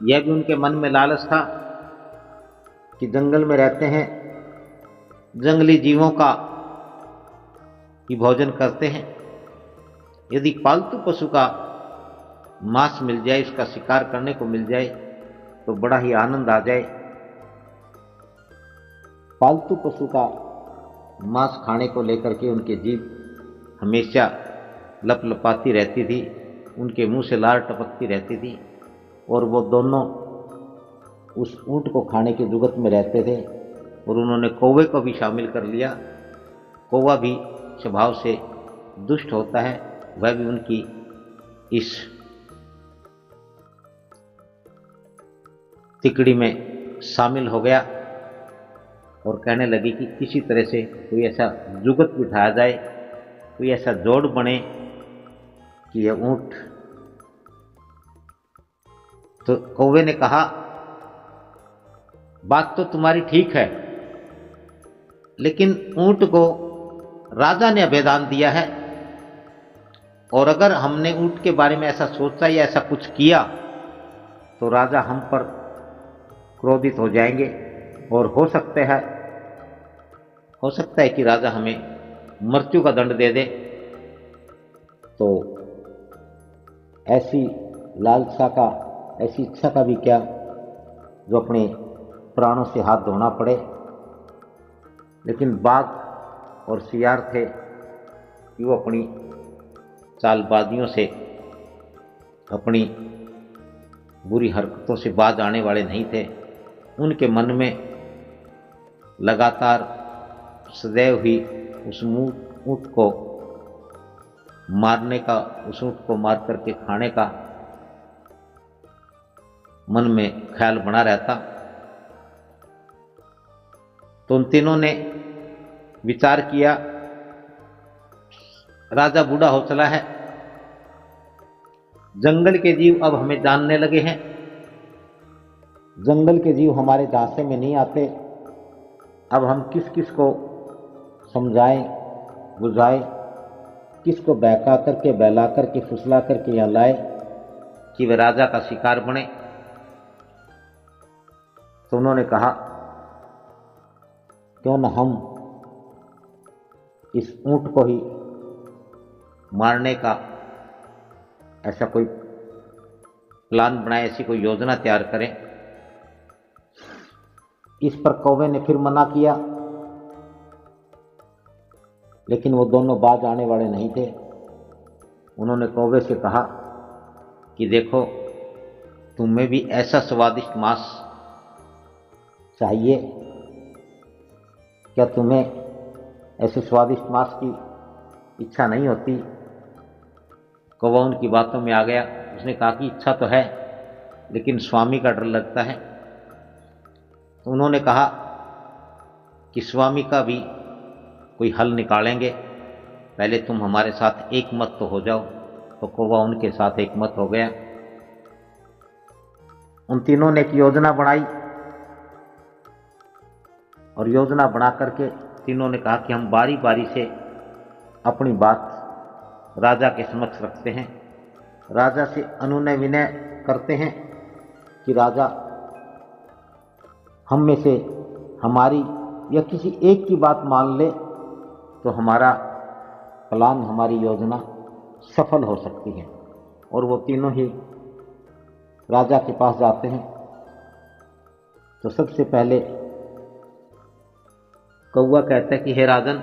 यह भी उनके मन में लालच था कि जंगल में रहते हैं, जंगली जीवों का ही भोजन करते हैं, यदि पालतू पशु का मांस मिल जाए, इसका शिकार करने को मिल जाए तो बड़ा ही आनंद आ जाए। पालतू पशु का मांस खाने को लेकर के उनकी जीभ हमेशा लपलपाती रहती थी, उनके मुंह से लार टपकती रहती थी, और वो दोनों उस ऊंट को खाने की जुगत में रहते थे। और उन्होंने कौवे को भी शामिल कर लिया। कौवा भी स्वभाव से दुष्ट होता है, वह भी उनकी इस तिकड़ी में शामिल हो गया और कहने लगी कि किसी तरह से कोई ऐसा जुगत बिठाया जाए, कोई ऐसा जोड़ बने कि यह ऊंट। तो कौवे ने कहा, बात तो तुम्हारी ठीक है, लेकिन ऊंट को राजा ने अभेदान दिया है, और अगर हमने ऊंट के बारे में ऐसा सोचा या ऐसा कुछ किया तो राजा हम पर क्रोधित हो जाएंगे, और हो सकता है कि राजा हमें मृत्यु का दंड दे दे। तो ऐसी लालसा का, ऐसी इच्छा का भी क्या जो अपने प्राणों से हाथ धोना पड़े। लेकिन बाघ और सियार थे कि वो अपनी चालबाजियों से, अपनी बुरी हरकतों से बाज आने वाले नहीं थे। उनके मन में लगातार सदैव ही उस ऊंट को मारने का, उस ऊंट को मार करके खाने का मन में ख्याल बना रहता। तो उन तीनों ने विचार किया, राजा बूढ़ा हो चला है, जंगल के जीव अब हमें जानने लगे हैं, जंगल के जीव हमारे झांसे में नहीं आते। अब हम किस किस को समझाएं, बुझाएं, किसको बहका करके, बहला करके, फुसला करके यहाँ लाए कि वह राजा का शिकार बने। तो उन्होंने कहा, क्यों न हम इस ऊंट को ही मारने का ऐसा कोई प्लान बनाए, ऐसी कोई योजना तैयार करें। इस पर कौवे ने फिर मना किया, लेकिन वो दोनों बाज आने वाले नहीं थे। उन्होंने कौवे से कहा कि देखो, तुम्हें भी ऐसा स्वादिष्ट मांस चाहिए क्या? तुम्हें ऐसे स्वादिष्ट मांस की इच्छा नहीं होती? कौवा उनकी बातों में आ गया। उसने कहा कि इच्छा तो है, लेकिन स्वामी का डर लगता है। तो उन्होंने कहा कि स्वामी का भी कोई हल निकालेंगे, पहले तुम हमारे साथ एक मत तो हो जाओ। तो कौवा उनके साथ एक मत हो गया। उन तीनों ने एक योजना बनाई, और योजना बना करके तीनों ने कहा कि हम बारी बारी से अपनी बात राजा के समक्ष रखते हैं, राजा से अनुनय विनय करते हैं कि राजा हम में से हमारी या किसी एक की बात मान ले तो हमारा प्लान, हमारी योजना सफल हो सकती है। और वो तीनों ही राजा के पास जाते हैं। तो सबसे पहले कौवा कहता है कि हे राजन,